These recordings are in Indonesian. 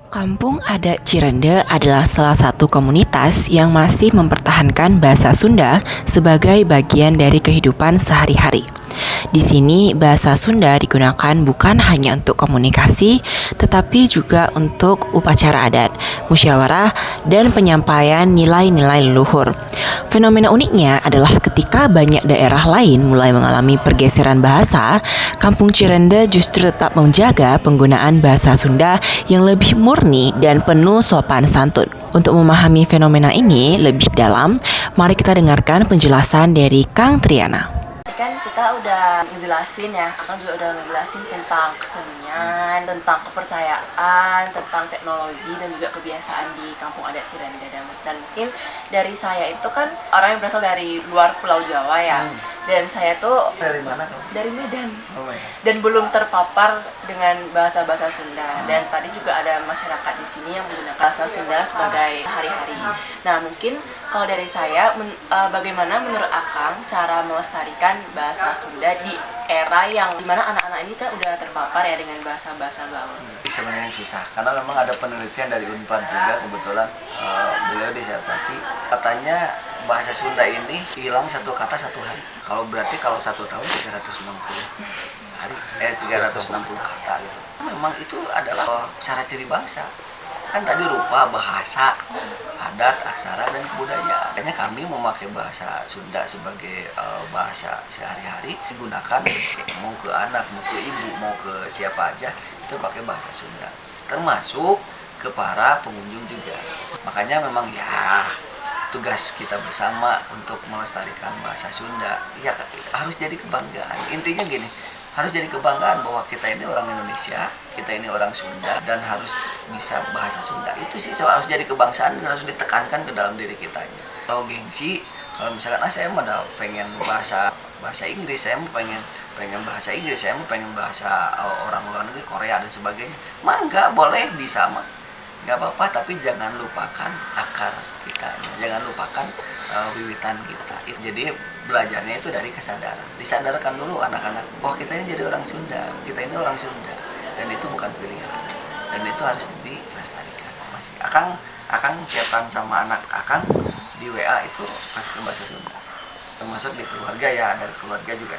Kampung Adat Cirende adalah salah satu komunitas yang masih mempertahankan bahasa Sunda sebagai bagian dari kehidupan sehari-hari. Di sini, bahasa Sunda digunakan bukan hanya untuk komunikasi, tetapi juga untuk upacara adat, musyawarah, dan penyampaian nilai-nilai leluhur. Fenomena uniknya adalah ketika banyak daerah lain mulai mengalami pergeseran bahasa, Kampung Cirende justru tetap menjaga penggunaan bahasa Sunda yang lebih murni dan penuh sopan santun. Untuk memahami fenomena ini lebih dalam, mari kita dengarkan penjelasan dari Kang Triana. Kan kita udah ngejelasin ya, Akang juga udah ngejelasin tentang kesenian, tentang kepercayaan, tentang teknologi dan juga kebiasaan di Kampung Adat Cirende. Dan mungkin dari saya itu kan orang yang berasal dari luar Pulau Jawa ya. Dan saya tuh Dari mana kamu? dari Medan. Oh, ya. Dan belum terpapar dengan bahasa-bahasa Sunda. Dan tadi juga ada masyarakat di sini yang menggunakan bahasa Sunda sebagai hari-hari. Nah, mungkin kalau dari saya, bagaimana menurut Akang cara melestarikan bahasa Sunda di era yang dimana anak-anak ini kan udah terpapar ya dengan bahasa-bahasa gaul? Sebenarnya susah, karena memang ada penelitian dari Unpad juga kebetulan beliau disertasi. Katanya bahasa Sunda ini hilang satu kata satu hari. Kalau satu tahun 360 hari, 360 kata gitu. Memang itu adalah cara ciri bangsa. Kan tadi rupa, bahasa, adat, aksara, dan kebudayaan. Makanya kami memakai bahasa Sunda sebagai bahasa sehari-hari, digunakan mau ke anak, mau ke ibu, mau ke siapa aja, itu pakai bahasa Sunda. Termasuk ke para pengunjung juga. Makanya memang ya tugas kita bersama untuk melestarikan bahasa Sunda. Ya harus jadi kebanggaan. Intinya gini, harus jadi kebanggaan bahwa kita ini orang Indonesia, kita ini orang Sunda, dan harus bisa bahasa Sunda. Itu sih harus jadi kebangsaan dan harus ditekankan ke dalam diri kita. Kalau gengsi, kalau misalkan saya mau pengen bahasa Inggris, saya mau pengen bahasa Inggris, saya mau pengen bahasa orang luar negeri, Korea dan sebagainya, nggak boleh, bisa mah nggak apa-apa, tapi jangan lupakan akar kita, jangan lupakan wiwitan kita. Jadi belajarnya itu dari kesadaran, disadarkan dulu anak-anak bahwa kita ini jadi orang Sunda, kita ini orang Sunda, dan itu bukan pilihan, dan itu harus dilestarikan. Masih Akang chatan sama anak Akang di WA itu masih ke bahasa Sunda, termasuk di keluarga ya, dari keluarga juga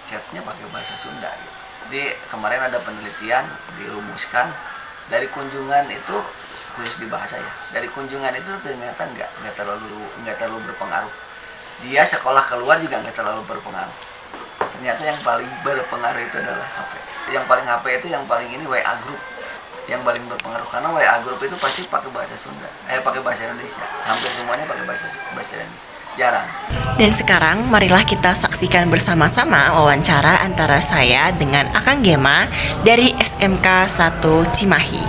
chatnya pakai bahasa Sunda gitu. Jadi kemarin ada penelitian dirumuskan dari kunjungan itu, khusus di bahasa ya, dari kunjungan itu ternyata nggak terlalu berpengaruh. Dia sekolah keluar juga nggak terlalu berpengaruh. Ternyata yang paling berpengaruh itu adalah HP. Yang paling HP itu yang paling ini WA group yang paling berpengaruh, karena WA group itu pasti pakai bahasa Sunda, pakai bahasa Indonesia. Hampir semuanya pakai bahasa Indonesia. Jarang. Dan sekarang marilah kita saksikan bersama-sama wawancara antara saya dengan Akang Gema dari SMK 1 Cimahi.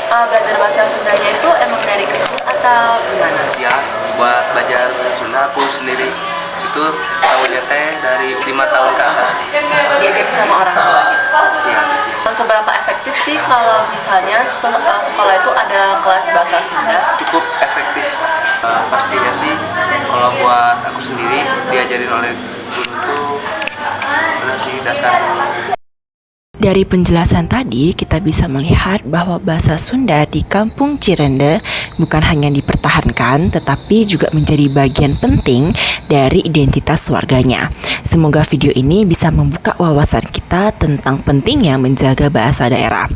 Belajar bahasa Sundanya itu emang dari kecil atau gimana? Ya, buat belajar Sunda aku sendiri itu tahunnya teh dari 5 tahun ke atas. Diajarin sama orang tua gitu? Ya, Seberapa efektif sih kalau misalnya sekolah itu ada kelas bahasa Sunda? cukup efektif. Pastinya sih kalau buat aku sendiri diajarin oleh guru tuh udah sih dasar. Dari penjelasan tadi, kita bisa melihat bahwa bahasa Sunda di Kampung Cirende bukan hanya dipertahankan, tetapi juga menjadi bagian penting dari identitas warganya. Semoga video ini bisa membuka wawasan kita tentang pentingnya menjaga bahasa daerah.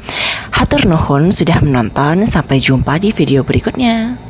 Hatur nuhun sudah menonton, sampai jumpa di video berikutnya.